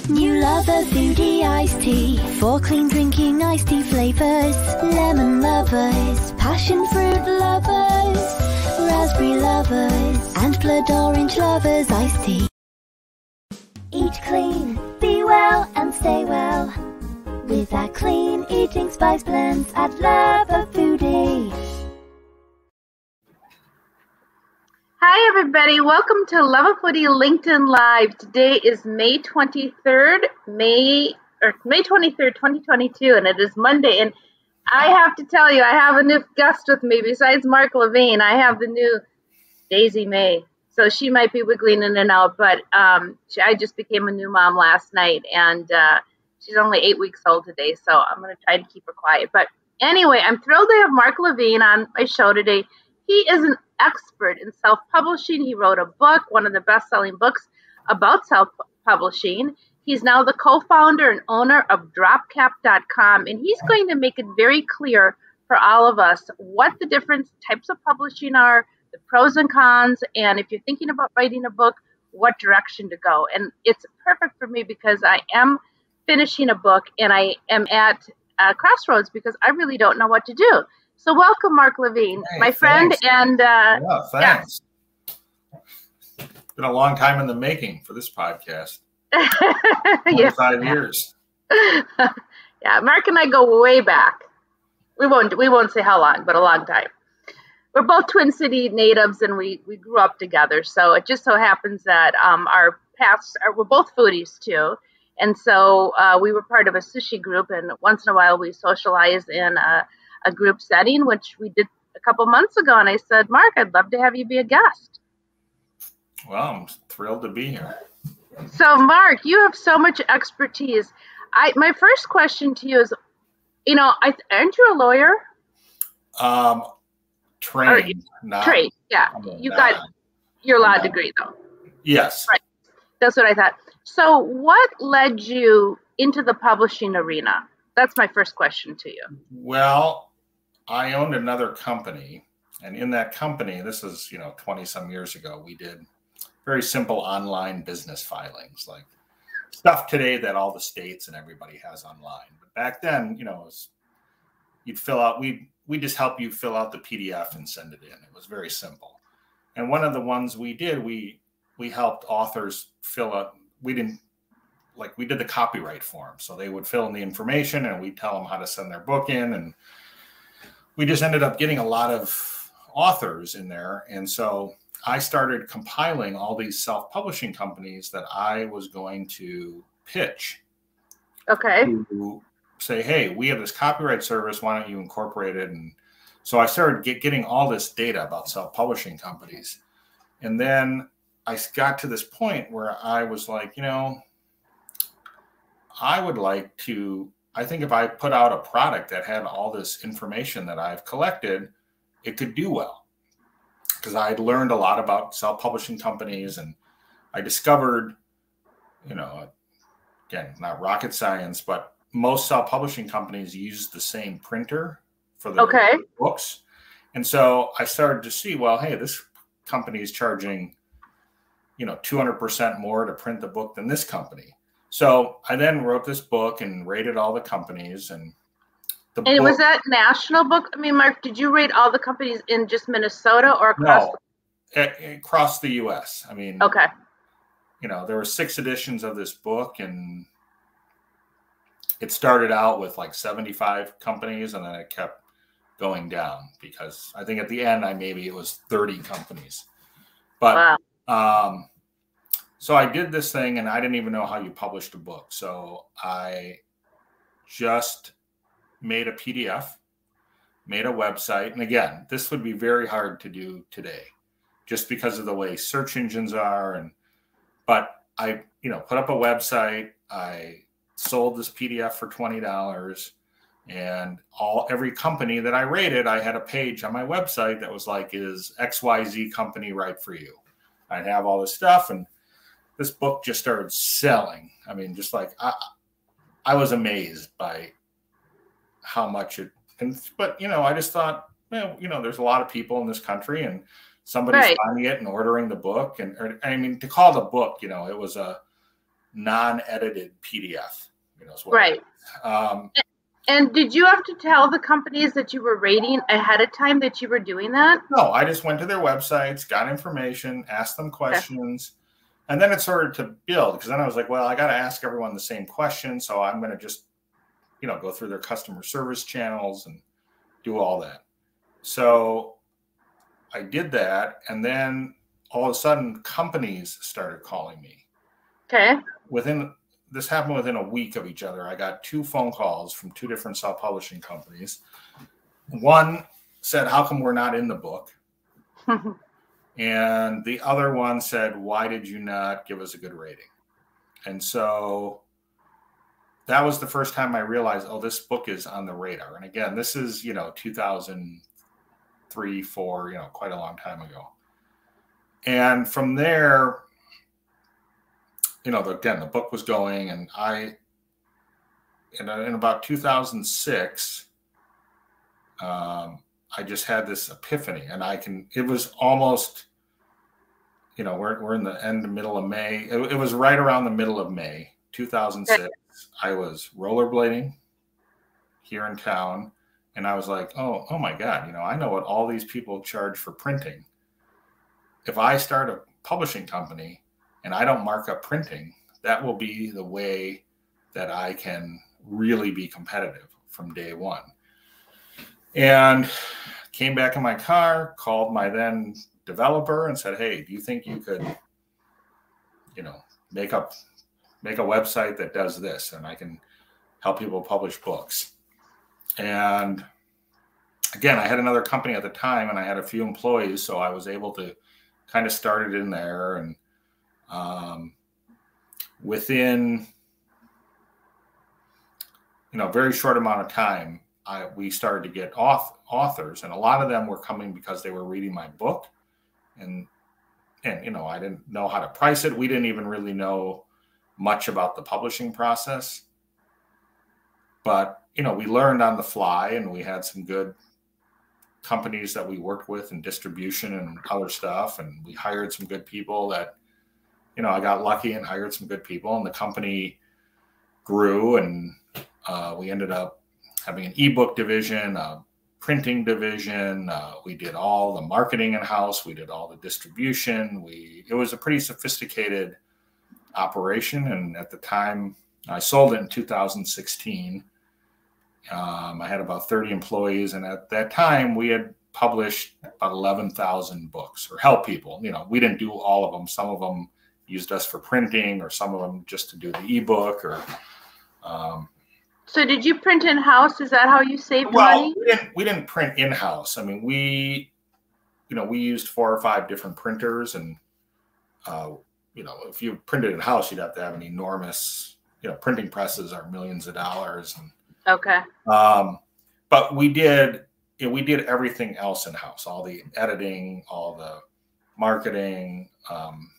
New Luvafoodie iced tea. 4 clean drinking iced tea flavors. Lemon lovers, passion fruit lovers, raspberry lovers, and blood orange lovers iced tea. Eat clean, be well, and stay well with our clean eating spice blends at Luvafoodie. Hi everybody, welcome to Luvafoodie LinkedIn Live. Today is May 23rd, May 23rd, 2022, and it is Monday. And I have to tell you, I have a new guest with me. Besides Mark Levine, I have the new Daisy May. So she might be wiggling in and out, but I just became a new mom last night, and she's only 8 weeks old today, so I'm going to try to keep her quiet. But anyway, I'm thrilled to have Mark Levine on my show today. He is an expert in self-publishing. He wrote a book, one of the best-selling books about self-publishing. He's now the co-founder and owner of dropcap.com, and he's going to make it very clear for all of us what the different types of publishing are, the pros and cons, and if you're thinking about writing a book, what direction to go. And it's perfect for me because I am finishing a book and I am at a crossroads because I really don't know what to do. So welcome, Mark Levine, my friend. And thanks. It's been a long time in the making for this podcast. 25 years. Yeah, Mark and I go way back. We won't say how long, but a long time. We're both Twin City natives, and we grew up together. So it just so happens that our paths we're both foodies too. And so we were part of a sushi group, and once in a while we socialize in a group setting, which we did a couple months ago. And I said, Mark, I'd love to have you be a guest. Well, I'm thrilled to be here. So Mark, you have so much expertise. My first question to you is, aren't you a lawyer? Trained. Trained, yeah. You got your law degree, though. Yes. Right. That's what I thought. So what led you into the publishing arena? That's my first question to you. Well, I owned another company. And in that company, this is, 20-some years ago, we did very simple online business filings, like stuff today that all the states and everybody has online. But back then, you'd fill out, we just help you fill out the PDF and send it in. It was very simple. And one of the ones we did, we helped authors fill out, we did the copyright form. So they would fill in the information and we'd tell them how to send their book in. And we just ended up getting a lot of authors in there. And so I started compiling all these self-publishing companies that I was going to pitch. Okay. To say, hey, we have this copyright service. Why don't you incorporate it? And so I started getting all this data about self-publishing companies. And then I got to this point where I was like, I think if I put out a product that had all this information that I've collected, it could do well. Because I had learned a lot about self-publishing companies, and I discovered, again, not rocket science, but most self-publishing companies use the same printer for their books. And so I started to see, well, hey, this company is charging, 200% more to print the book than this company. So I then wrote this book and rated all the companies. And was that national book? I mean, Mark, did you rate all the companies in just Minnesota or across? No, across the U.S. I mean, okay. There were 6 editions of this book, and it started out with like 75 companies, and then it kept going down because I think at the end, it was 30 companies. But wow. So I did this thing, and I didn't even know how you published a book. So I just made a PDF, made a website. And again, this would be very hard to do today just because of the way search engines are. But I, put up a website. I sold this PDF for $20, and every company that I rated, I had a page on my website that was like, is XYZ company right for you? I'd have all this stuff, and this book just started selling. I mean, just like I was amazed by how much it. But I just thought, there's a lot of people in this country, and somebody's finding it and ordering the book. And to call the book, it was non-edited PDF. Is what Right. And did you have to tell the companies that you were rating ahead of time that you were doing that? No, I just went to their websites, got information, asked them questions, and then it started to build, because then I was like, well, I got to ask everyone the same question, so I'm going to just, go through their customer service channels and do all that. So I did that, and then all of a sudden, companies started calling me. Okay. This happened within a week of each other. I got 2 phone calls from 2 different self-publishing companies. One said, how come we're not in the book? And the other one said, why did you not give us a good rating? And so that was the first time I realized, oh, this book is on the radar. And again, this is, 2003, 4, quite a long time ago. And from there, again, the book was going, and in about 2006, I just had this epiphany, and it was almost, we're in the middle of May. It was right around the middle of May, 2006. I was rollerblading here in town, and I was like, oh my God, I know what all these people charge for printing. If I start a publishing company and I don't mark up printing, that will be the way that I can really be competitive from day one. And came back in my car, called my then developer and said, hey, do you think you could, make a website that does this, and I can help people publish books? And again, I had another company at the time, and I had a few employees, so I was able to kind of start it in there. And within a very short amount of time, we started to get authors, and a lot of them were coming because they were reading my book, and I didn't know how to price it. We didn't even really know much about the publishing process, but we learned on the fly, and we had some good companies that we worked with in distribution and other stuff, and we hired some good people that I got lucky and hired some good people, and the company grew, and we ended up having an ebook division, a printing division. We did all the marketing in-house. We did all the distribution. It was a pretty sophisticated operation. And at the time, I sold it in 2016. I had about 30 employees. And at that time, we had published about 11,000 books, or helped people. We didn't do all of them. Some of them used us for printing, or some of them just to do the ebook, or so did you print in-house? Is that how you saved money? We didn't print in-house. I mean, we used 4 or 5 different printers, and if you printed in-house, you'd have to have an enormous, printing presses are millions of dollars. And, okay. But we did everything else in-house, all the editing, all the marketing,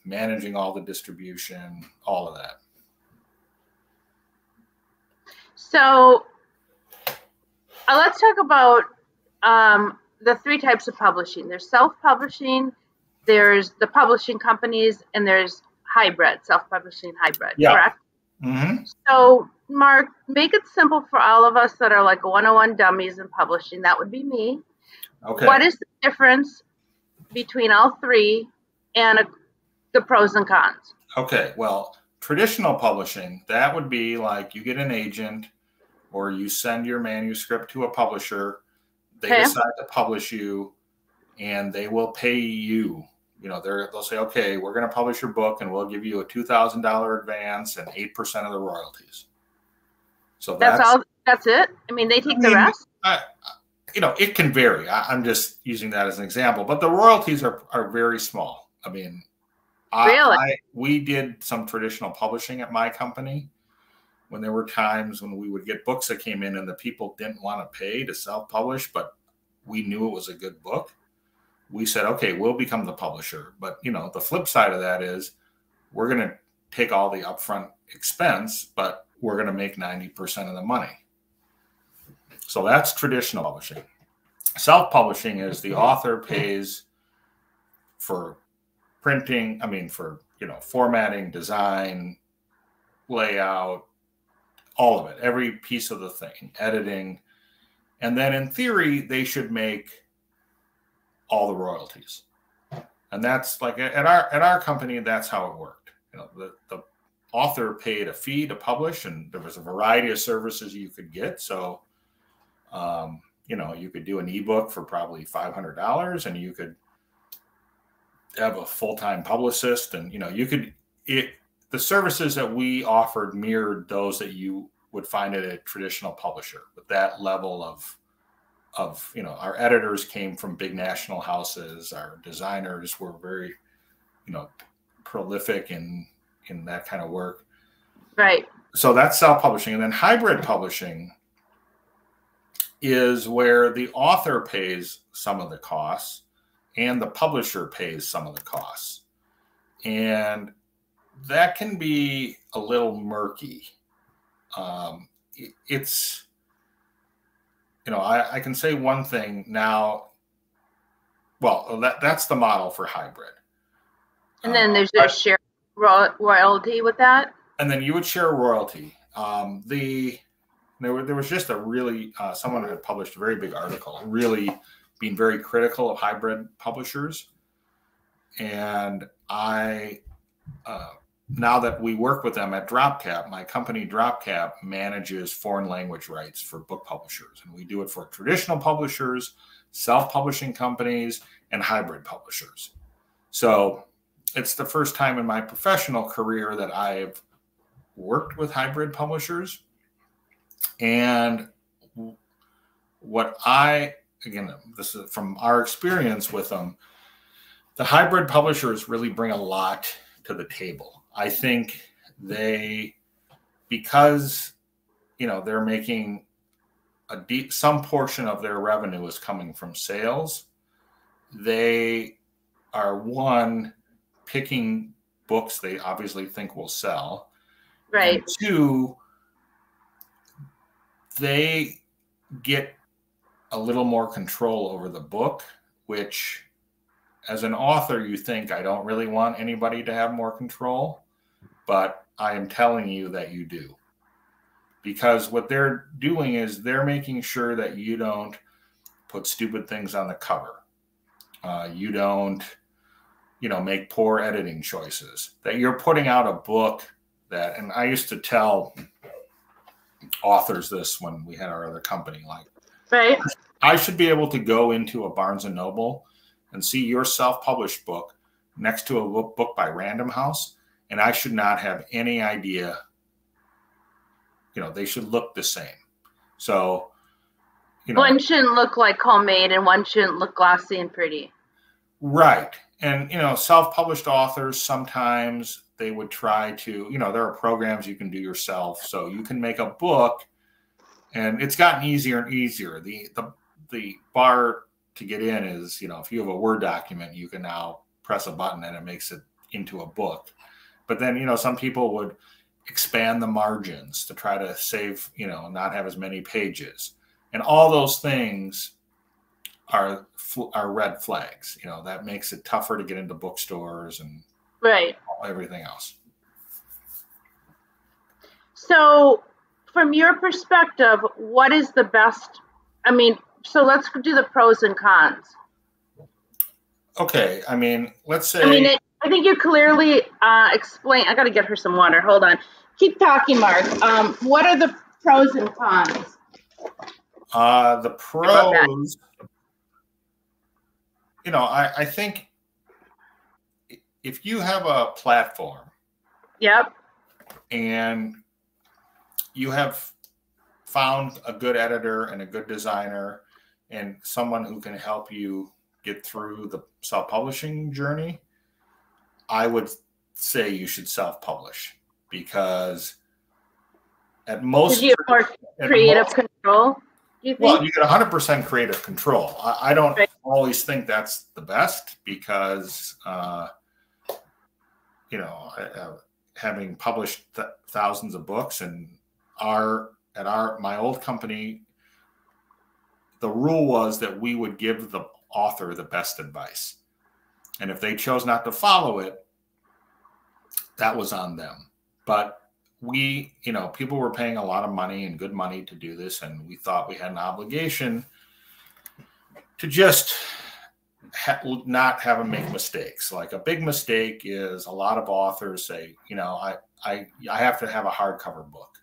managing all the distribution, all of that. So let's talk about the 3 types of publishing. There's self-publishing, there's the publishing companies, and there's hybrid, self-publishing hybrid, correct? Mm-hmm. So, Mark, make it simple for all of us that are like 101 dummies in publishing. That would be me. Okay. What is the difference between all 3 and the pros and cons? Okay, well, traditional publishing, that would be like you get an agent, or you send your manuscript to a publisher. They decide to publish you, and they will pay you. They'll say, okay, we're going to publish your book, and we'll give you a $2,000 advance and 8% of the royalties. So that's all. That's it. I mean, they take the rest. It can vary. I'm just using that as an example, but the royalties are very small. I mean, really, we did some traditional publishing at my company, when there were times when we would get books that came in and the people didn't want to pay to self-publish, but we knew it was a good book. We said, okay, we'll become the publisher. But, the flip side of that is we're going to take all the upfront expense, but we're going to make 90% of the money. So that's traditional publishing. Self-publishing is the author pays for printing, for, formatting, design, layout, all of it, every piece of the thing, editing. And then in theory, they should make all the royalties. And that's like at our company, that's how it worked. You know, the author paid a fee to publish, and there was a variety of services you could get. So, you know, you could do an ebook for probably $500, and you could have a full-time publicist, and, you know, you could, the services that we offered mirrored those that you would find at a traditional publisher, with that level of, you know, our editors came from big national houses. Our designers were very, you know, prolific in that kind of work. Right. So that's self-publishing. And then hybrid publishing is where the author pays some of the costs and the publisher pays some of the costs. And that can be a little murky. It's, you know, I can say one thing now. Well, that's the model for hybrid. And then there's a share royalty with that. And then you would share a royalty. There was just a really, someone had published a very big article, really being very critical of hybrid publishers. And now that we work with them at DropCap, my company DropCap manages foreign language rights for book publishers. And we do it for traditional publishers, self-publishing companies, and hybrid publishers. So it's the first time in my professional career that I've worked with hybrid publishers. And again, this is from our experience with them, the hybrid publishers really bring a lot to the table. I think because, you know, they're making some portion of their revenue is coming from sales. They are, one, picking books they obviously think will sell. Right. And two, they get a little more control over the book, which as an author, you think, I don't really want anybody to have more control, but I am telling you that you do. Because what they're doing is they're making sure that you don't put stupid things on the cover. You don't, you know, make poor editing choices. That you're putting out a book that, and I used to tell authors this when we had our other company, like, right, I should be able to go into a Barnes & Noble and see your self-published book next to a book by Random House, and I should not have any idea. You know, they should look the same. So, you know, one shouldn't look like homemade and one shouldn't look glossy and pretty. Right. And, you know, self-published authors, sometimes they would try to, you know, there are programs you can do yourself. So you can make a book, and it's gotten easier and easier. The bar to get in is, you know, if you have a Word document, you can now press a button and it makes it into a book. But then, you know, some people would expand the margins to try to save, you know, not have as many pages. And all those things are red flags. You know, that makes it tougher to get into bookstores and right, everything else. So from your perspective, what is the best? I mean, so let's do the pros and cons. Okay. I mean, let's say. I mean, I think you clearly explain. I got to get her some water. Hold on. Keep talking, Mark. What are the pros and cons? The pros, you know, I think if you have a platform. Yep. And you have found a good editor and a good designer and someone who can help you get through the self-publishing journey, I would say you should self-publish, because at most, you have more creative control. You think? Well, you get 100% creative control. I don't always think that's the best, because, you know, having published thousands of books, and my old company, the rule was that we would give the author the best advice. And if they chose not to follow it, that was on them. But people were paying a lot of money and good money to do this, and we thought we had an obligation to just not have them make mistakes. Like a big mistake is a lot of authors say, I have to have a hardcover book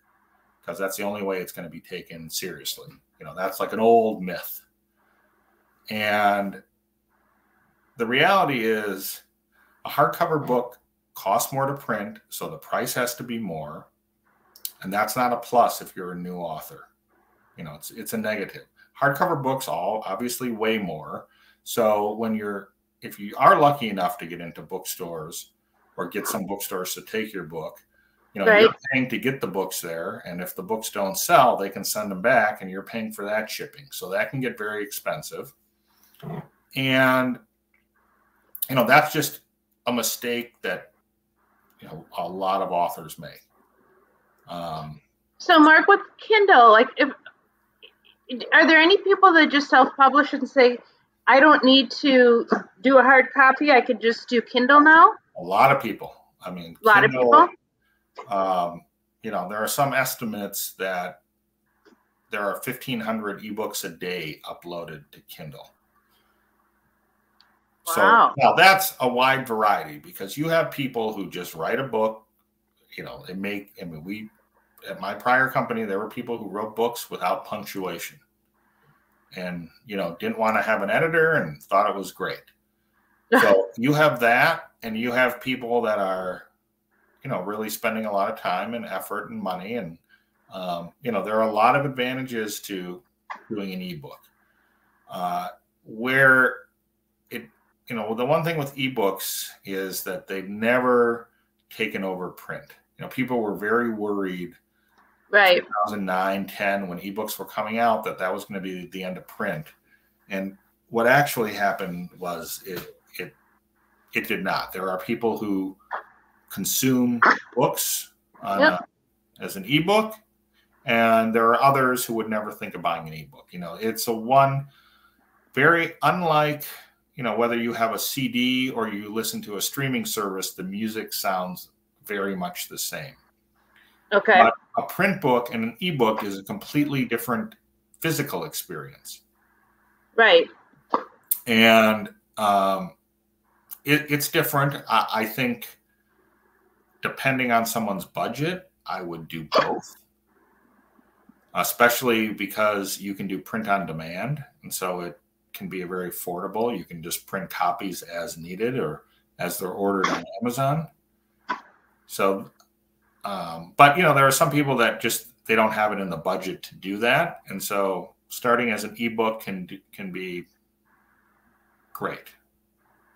because that's the only way it's going to be taken seriously. That's like an old myth. And the reality is a hardcover book costs more to print, so the price has to be more. And that's not a plus if you're a new author. It's a negative. Hardcover books all obviously way more. So if you are lucky enough to get into bookstores or get some bookstores to take your book, right, you're paying to get the books there. And if the books don't sell, they can send them back and you're paying for that shipping. So that can get very expensive. And, that's just a mistake that, a lot of authors make. So Mark, with Kindle, are there any people that just self-publish and say, I don't need to do a hard copy, I could just do Kindle now? A lot of people. I mean, a lot Kindle, of people. There are some estimates that there are 1,500 ebooks a day uploaded to Kindle. Wow. So now that's a wide variety because you have people who just write a book. At my prior company, there were people who wrote books without punctuation and, didn't want to have an editor and thought it was great. So you have that, and you have people that are, really spending a lot of time and effort and money. And, there are a lot of advantages to doing an ebook the one thing with ebooks is that they've never taken over print. People were very worried, right, 2009, 10, when ebooks were coming out, that was going to be the end of print. And what actually happened was it did not. There are people who consume books as an ebook, and there are others who would never think of buying an ebook. It's very unlike, whether you have a CD or you listen to a streaming service, the music sounds very much the same. Okay. But a print book and an ebook is a completely different physical experience. Right. And it's different. I think depending on someone's budget, I would do both, especially because you can do print on demand. And so it can be very affordable. You can just print copies as needed or as they're ordered on Amazon. So, but there are some people that they don't have it in the budget to do that. And so starting as an ebook can be great.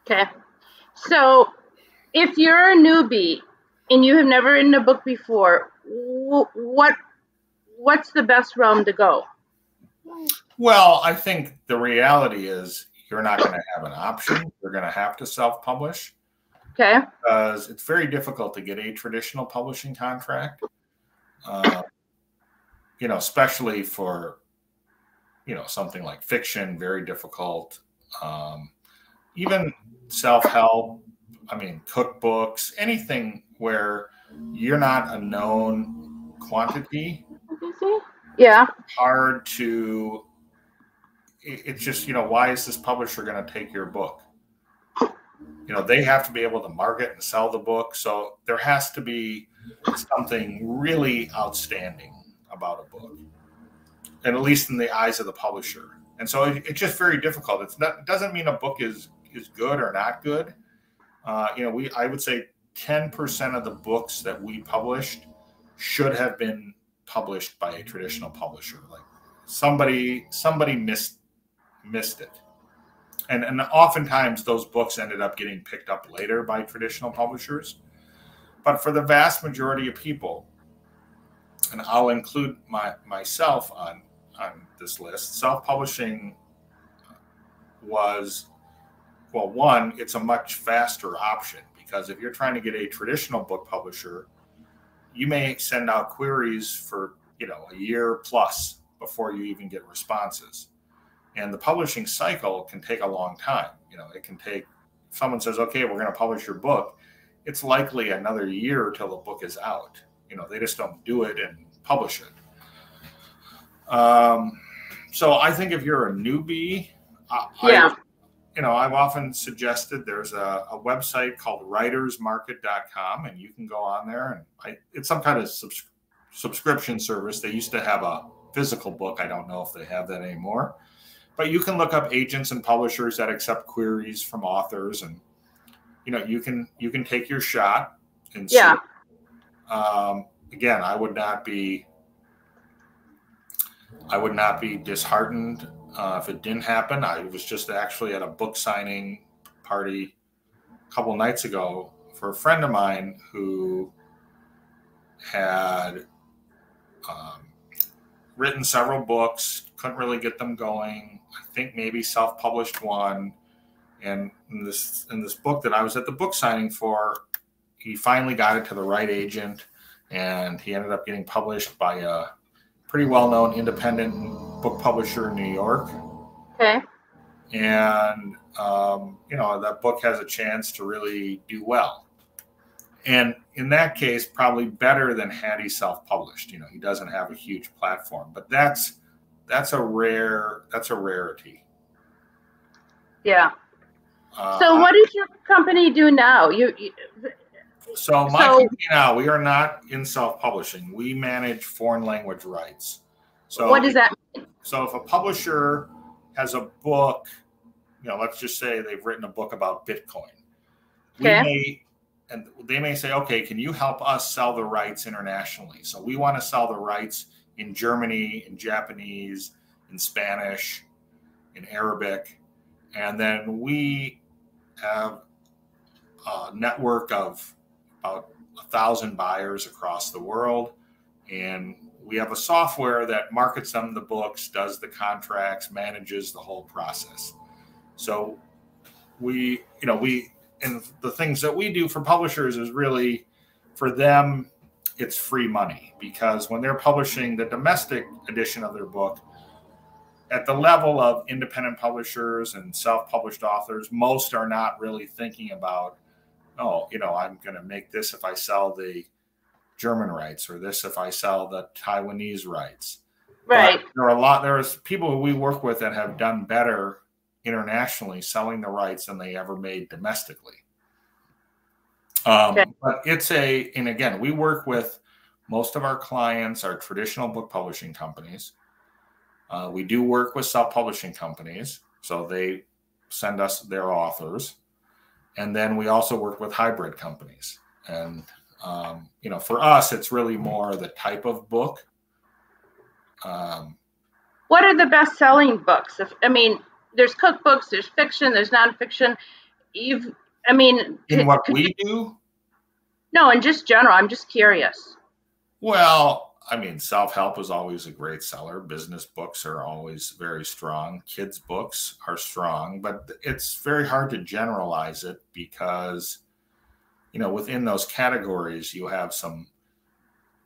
Okay. So if you're a newbie and you have never written a book before, what's the best realm to go? Well, I think the reality is you're not going to have an option. You're going to have to self-publish. Okay. Because it's very difficult to get a traditional publishing contract, especially for, something like fiction, very difficult. Even self-help, cookbooks, anything where you're not a known quantity. Yeah. Hard to, it's just, why is this publisher going to take your book? They have to be able to market and sell the book. So there has to be something really outstanding about a book, and at least in the eyes of the publisher. And so it's just very difficult. It doesn't mean a book is good or not good. I would say 10% of the books that we published should have been published by a traditional publisher. Like somebody missed it. And oftentimes those books ended up getting picked up later by traditional publishers. But for the vast majority of people, and I'll include myself on this list, self-publishing was, well, one, it's a much faster option, because if you're trying to get a traditional book publisher, you may send out queries for, a year plus before you even get responses. And the publishing cycle can take a long time. It can take, if someone says, okay, we're going to publish your book, it's likely another year till the book is out. they just don't do it and publish it. So I think if you're a newbie, I've often suggested there's a website called writersmarket.com, and you can go on there, and it's some kind of subscription service. They used to have a physical book. I don't know if they have that anymore, but you can look up agents and publishers that accept queries from authors, and you can take your shot and see. Again, I would not be disheartened if it didn't happen. I was just actually at a book signing party a couple nights ago for a friend of mine who had written several books, couldn't really get them going. I think maybe self-published one. And in this book that I was at the book signing for, he finally got it to the right agent, and he ended up getting published by a pretty well-known independent book publisher in New York. Okay. And, that book has a chance to really do well. And in that case, probably better than had he self-published. He doesn't have a huge platform, but that's a rarity. Yeah. So what does your company do now? So my company now, we are not in self-publishing. We manage foreign language rights. So what does that mean? So if a publisher has a book, let's just say they've written a book about Bitcoin. Okay. They may say, okay, can you help us sell the rights internationally? So we want to sell the rights in Germany, in Japanese, in Spanish, in Arabic. And then we have a network of about 1,000 buyers across the world. And we have a software that markets them the books, does the contracts, manages the whole process. So and the things that we do for publishers is really, for them, it's free money, because when they're publishing the domestic edition of their book, at the level of independent publishers and self-published authors, most are not really thinking about, I'm going to make this if I sell the German rights, or this if I sell the Taiwanese rights. Right. But there's people who we work with that have done better internationally selling the rights than they ever made domestically. Okay. But and again, we work with, most of our clients are traditional book publishing companies. We do work with self-publishing companies, so they send us their authors. And then we also work with hybrid companies. And, for us, it's really more the type of book. What are the best-selling books? There's cookbooks, there's fiction, there's nonfiction. In what we do? No, in just general. I'm just curious. Well, self-help is always a great seller. Business books are always very strong. Kids' books are strong, but it's very hard to generalize it because, within those categories, you have some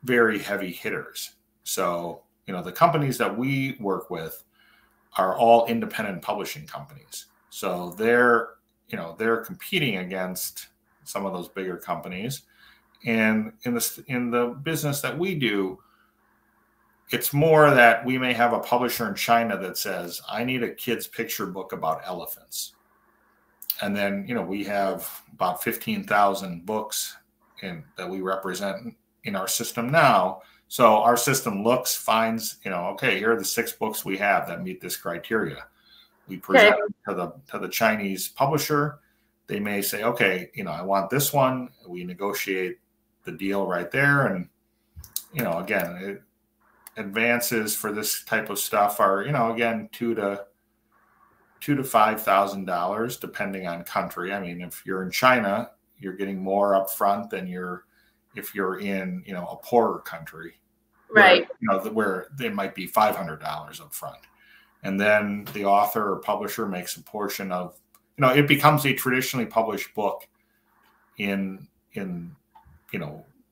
very heavy hitters. So, the companies that we work with are all independent publishing companies. So they're competing against some of those bigger companies. And in the business that we do, it's more that we may have a publisher in China that says, I need a kid's picture book about elephants. And then, we have about 15,000 books that we represent in our system now. So our system finds, okay, here are the 6 books we have that meet this criteria. We present it to the Chinese publisher. They may say, okay, I want this one. We negotiate the deal right there. And, again, advances for this type of stuff are, again, $2,000 to $5,000, depending on country. If you're in China, you're getting more upfront than if you're in, a poorer country, right? Where it might be $500 upfront, and then the author or publisher makes a portion of, it becomes a traditionally published book in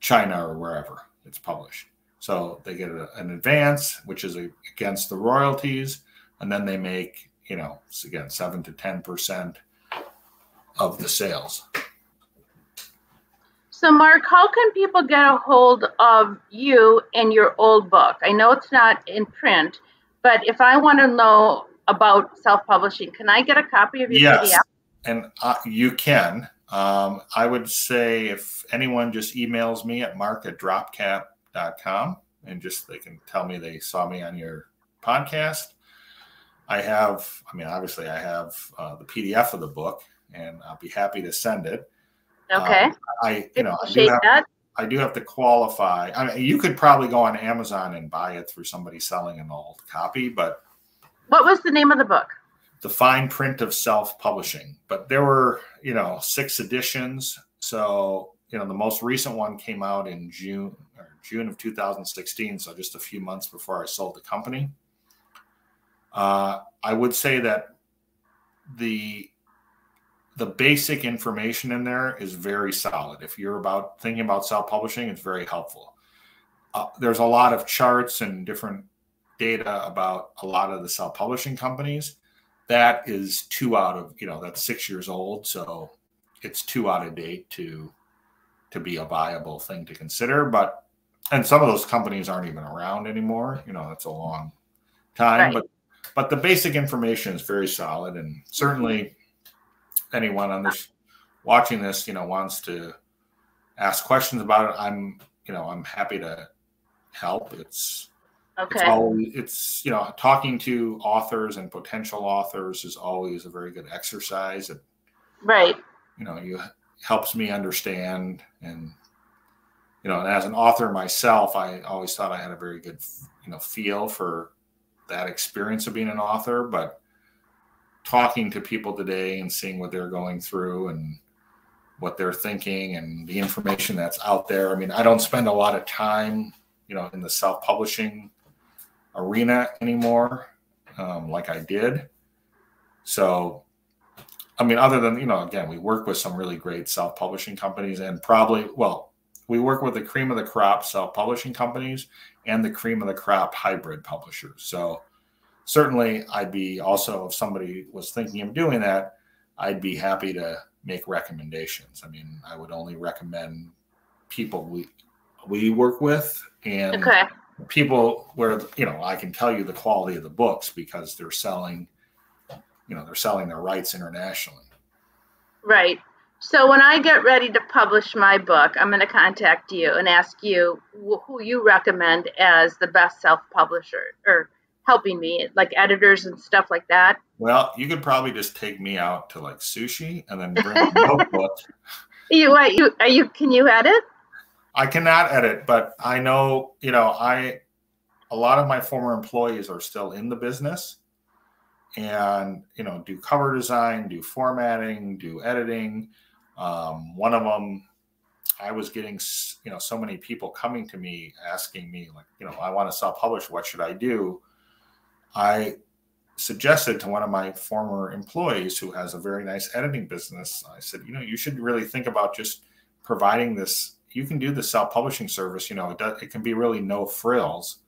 China or wherever it's published. So they get an advance, which is against the royalties, and then they make, again, 7 to 10% of the sales. So, Mark, how can people get a hold of you and your old book? I know it's not in print, but if I want to know about self-publishing, can I get a copy of your Yes, PDF? and you can. I would say if anyone just emails me at mark@dropcap.com and just they can tell me they saw me on your podcast. Obviously I have the PDF of the book, and I'll be happy to send it. Okay. I do have to qualify. I mean, you could probably go on Amazon and buy it through somebody selling an old copy, but what was the name of the book? The Fine Print of Self-Publishing. But there were, 6 editions. So, the most recent one came out in June of 2016. So just a few months before I sold the company. I would say that the basic information in there is very solid. If you're thinking about self-publishing, it's very helpful. There's a lot of charts and different data about a lot of the self-publishing companies. That is that's 6 years old. So it's too out of date to be a viable thing to consider. And some of those companies aren't even around anymore. That's a long time, Right. but the basic information is very solid, and certainly anyone on this watching this, wants to ask questions about it, I'm happy to help. It's talking to authors and potential authors is always a very good exercise. It, right. Helps me understand, and as an author myself, I always thought I had a very good feel for that experience of being an author, but talking to people today and seeing what they're going through and what they're thinking and the information that's out there. I mean, I don't spend a lot of time, in the self-publishing arena anymore, like I did. So, other than, again, we work with some really great self-publishing companies, and we work with the cream of the crop self-publishing companies and the cream of the crop hybrid publishers. So certainly I'd be also, if somebody was thinking of doing that, I'd be happy to make recommendations. I mean, I would only recommend people we work with, and people where, I can tell you the quality of the books because they're selling their rights internationally. Right. So when I get ready to publish my book, I'm going to contact you and ask you who you recommend as the best self-publisher or helping me, like editors and stuff like that. Well, you could probably just take me out to like sushi and then bring a notebook. Can you edit? I cannot edit, but I know, a lot of my former employees are still in the business and, do cover design, do formatting, do editing. One of them, I was getting, so many people coming to me asking me like, I want to self-publish. What should I do? I suggested to one of my former employees who has a very nice editing business. I said, you should really think about just providing this. You can do the self-publishing service. It can be really no frills.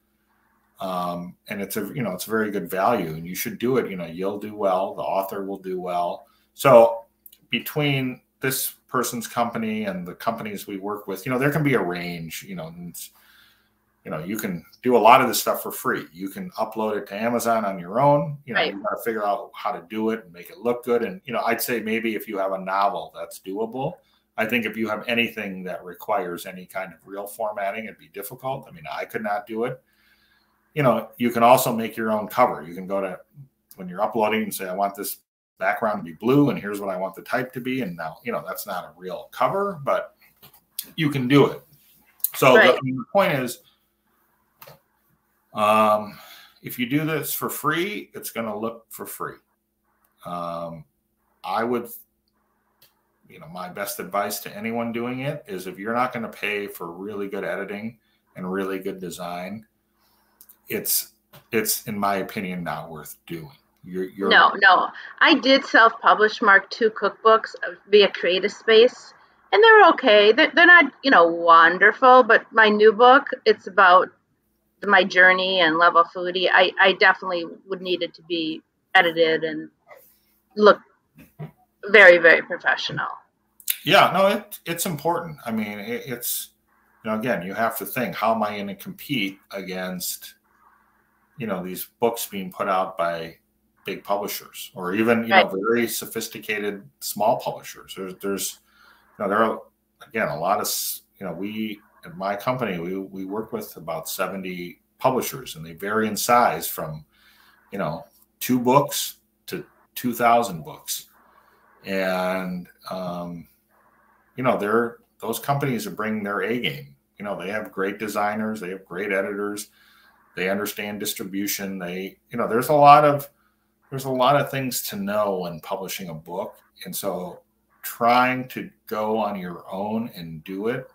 And it's a very good value, and you should do it. You'll do well. The author will do well. So between this person's company and the companies we work with, there can be a range, you can do a lot of this stuff for free. You can upload it to Amazon on your own. Right. You got to figure out how to do it and make it look good. And, I'd say maybe if you have a novel, that's doable. I think if you have anything that requires any kind of real formatting, it'd be difficult. I mean, I could not do it. You can also make your own cover. You can go to, when you're uploading, and say, I want this background to be blue, and here's what I want the type to be. And now, that's not a real cover, but you can do it. So the point is, if you do this for free, it's going to look for free. I would, my best advice to anyone doing it is if you're not going to pay for really good editing and really good design, it's in my opinion, not worth doing. No. I did self-publish, Mark, 2 cookbooks via Creative Space, and they're okay. They're not, wonderful, but my new book, it's about my journey and Luvafoodie. I definitely would need it to be edited and look very, very professional. Yeah, no, it's important. I mean, it's, again, you have to think, how am I going to compete against, these books being put out by big publishers, or even, Right. very sophisticated small publishers. There's there are, again, a lot of, we, at my company, we work with about 70 publishers, and they vary in size from, 2 books to 2,000 books. And, those companies are bringing their A game. They have great designers, they have great editors, they understand distribution. There's a lot of things to know when publishing a book. And so trying to go on your own and do it,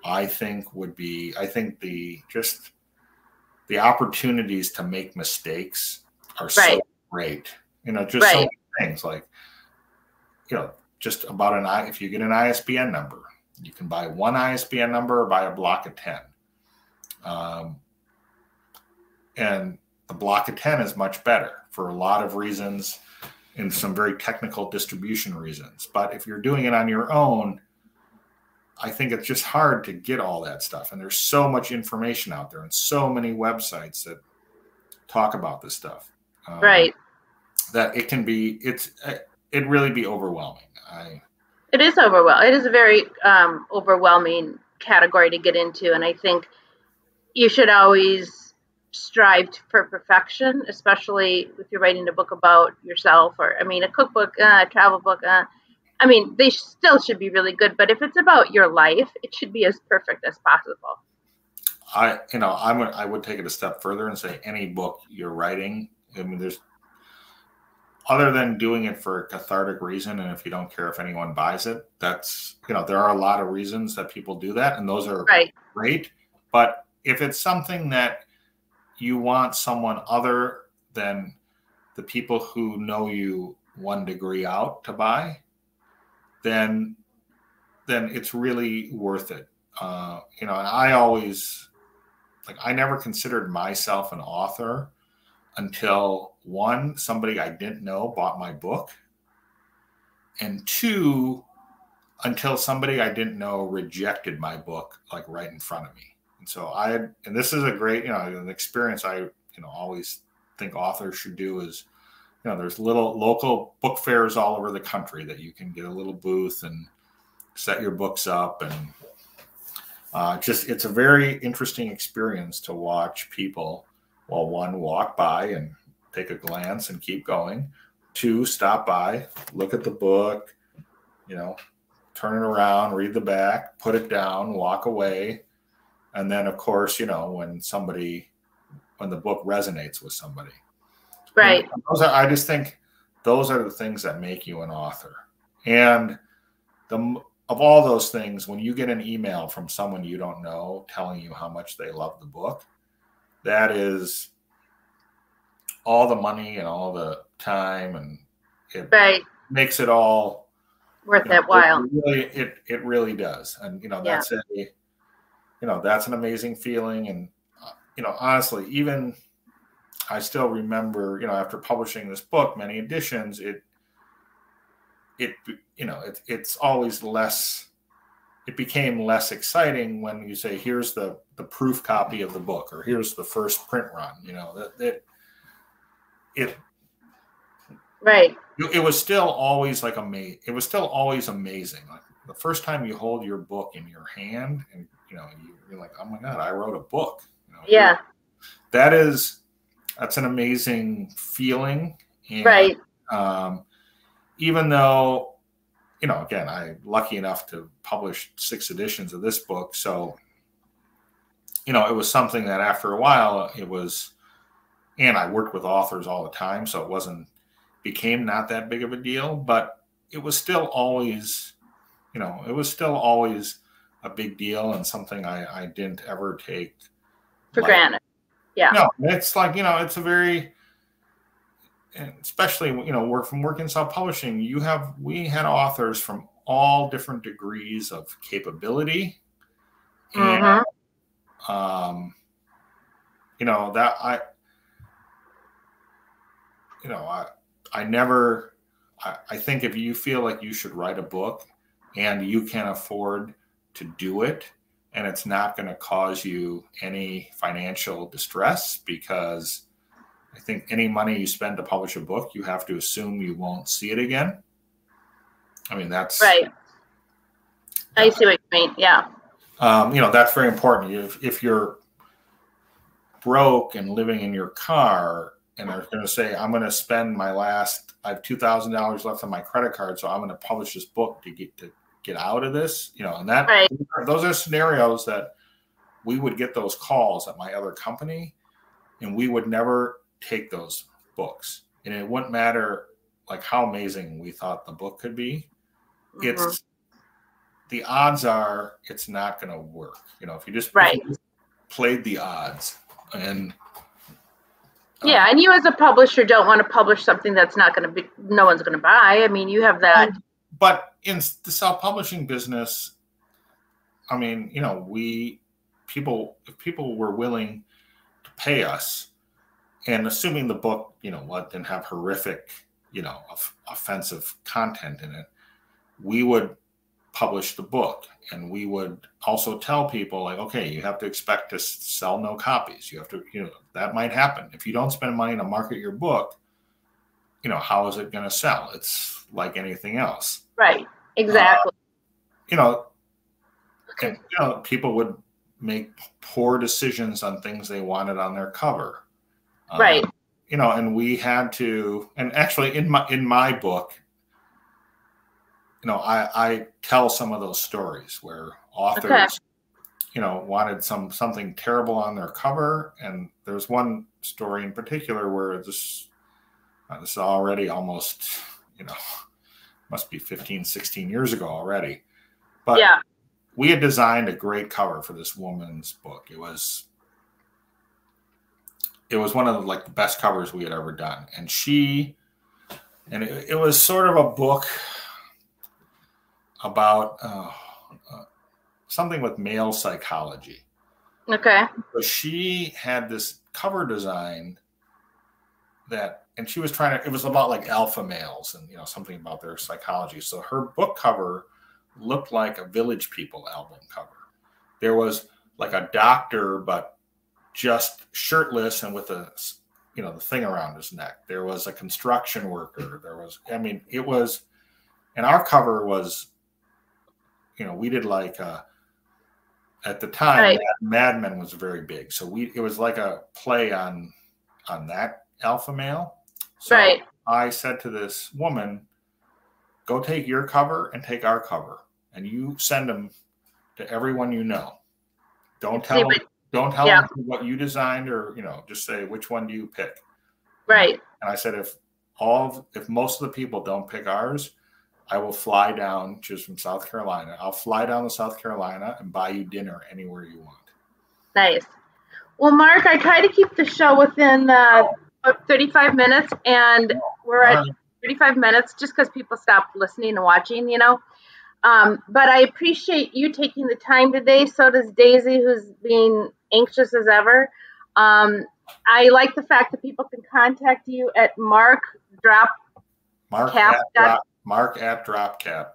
I think the opportunities to make mistakes are so great. Just so many things, like, just about if you get an ISBN number, you can buy one ISBN number or buy a block of 10. And the block of 10 is much better for a lot of reasons, and some very technical distribution reasons. But if you're doing it on your own, I think it's just hard to get all that stuff. And there's so much information out there and so many websites that talk about this stuff. That it'd really be overwhelming. It is overwhelming. It is a very overwhelming category to get into. And I think you should always strive for perfection, especially if you're writing a book about yourself, or, a cookbook, a travel book. They still should be really good, but if it's about your life, it should be as perfect as possible. I would take it a step further and say any book you're writing, there's, other than doing it for a cathartic reason, and if you don't care if anyone buys it, that's, there are a lot of reasons that people do that, and those are great. But if it's something that you want someone other than the people who know you 1 degree out to buy, then it's really worth it. And I always, I never considered myself an author until, 1, somebody I didn't know bought my book, and 2, until somebody I didn't know rejected my book, right in front of me. And so and this is a great, an experience I, always think authors should do is, there's little local book fairs all over the country that you can get a little booth and set your books up. And it's a very interesting experience to watch people, 1, walk by and take a glance and keep going, 2, stop by, look at the book, turn it around, read the back, put it down, walk away. And then, of course, when the book resonates with somebody. Right. I just think those are the things that make you an author. And of all those things, when you get an email from someone you don't know telling you how much they love the book, that is all the money and all the time, and it makes it all worth that while. It really does. And that's that's an amazing feeling. And honestly, even I still remember, after publishing this book, many editions, it's always less. It became less exciting when you say, here's the proof copy of the book, or here's the first print run. It was still always amazing. It was still always amazing. The first time you hold your book in your hand, and you're like, oh my God, I wrote a book. That's an amazing feeling. And, even though, again, I'm lucky enough to publish 6 editions of this book. So, it was something that after a while and I worked with authors all the time, so it became not that big of a deal, but it was still always, a big deal, and something I didn't ever take for granted. Yeah. No, it's it's a very, especially, from working in self-publishing, we had authors from all different degrees of capability. And, I think if you feel like you should write a book, and you can afford to do it, and it's not going to cause you any financial distress, because I think any money you spend to publish a book, you have to assume you won't see it again. I mean, that's right. I see what you mean. Yeah. You know, that's very important. If you're broke and living in your car and are going to say, I'm going to spend I have $2,000 left on my credit card, so I'm going to publish this book to get out of this, you know, and that right. those are scenarios that we would get those calls at my other company, and we would never take those books. And it wouldn't matter like how amazing we thought the book could be. It's the odds are it's not going to work. You know, if you just played the odds. And yeah, and you as a publisher don't want to publish something that's not going to be, no one's going to buy. I mean, you have that. But in the self-publishing business, I mean, you know, if people were willing to pay us, and assuming the book, you know, didn't have horrific, you know, offensive content in it, we would publish the book, and we would also tell people like, okay, you have to expect to sell no copies. You have to, you know, that might happen. If you don't spend money to market your book, you know, how is it going to sell? It's like anything else. Right. Exactly. You know, and, you know, people would make poor decisions on things they wanted on their cover. Right. You know, and we had to, and actually in my book, you know, I tell some of those stories where authors, you know, wanted something terrible on their cover. And there's one story in particular where this is already almost, you know, must be 15, 16 years ago already. But yeah, we had designed a great cover for this woman's book. It was one of the best covers we had ever done. And it was sort of a book about something with male psychology. Okay. So she had this cover design and she was it was about like alpha males and, you know, something about their psychology. So her book cover looked like a Village People album cover. There was like a doctor, but just shirtless and with the thing around his neck. There was a construction worker. And our cover was, you know, we did like at the time, Mad Men was very big. So it was like a play on that alpha male. So I said to this woman, go take your cover and take our cover, and you send them to everyone you know. Don't tell them what you designed, or, you know, just say, which one do you pick? Right. And I said, if most of the people don't pick ours, I will fly down. She was from South Carolina. I'll fly down to South Carolina and buy you dinner anywhere you want. Nice. Well, Mark, I try to keep the show within 35 minutes, and we're at 35 minutes just because people stop listening and watching, you know. But I appreciate you taking the time today. So does Daisy, who's being anxious as ever. I like the fact that people can contact you at Mark at Dropcap.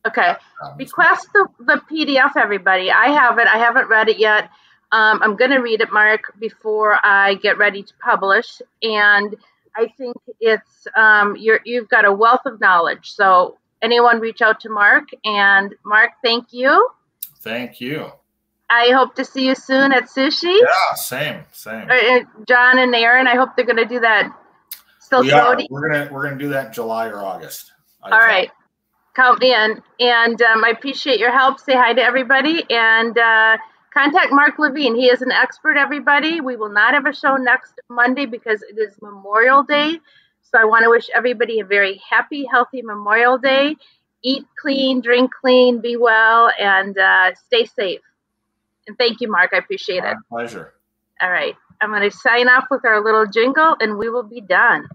Okay. Request the PDF, everybody. I have it. I haven't read it yet. I'm going to read it, Mark, before I get ready to publish. And I think it's you've got a wealth of knowledge. So anyone reach out to Mark. And Mark, thank you. Thank you. I hope to see you soon at Sushi. Yeah, same. John and Aaron, I hope they're going to do that. We're gonna do that in July or August. All right. Count me in. And I appreciate your help. Say hi to everybody. And contact Mark Levine. He is an expert, everybody. We will not have a show next Monday because it is Memorial Day. So I want to wish everybody a very happy, healthy Memorial Day. Eat clean, drink clean, be well, and stay safe. And thank you, Mark. I appreciate it. My pleasure. All right. I'm going to sign off with our little jingle, and we will be done.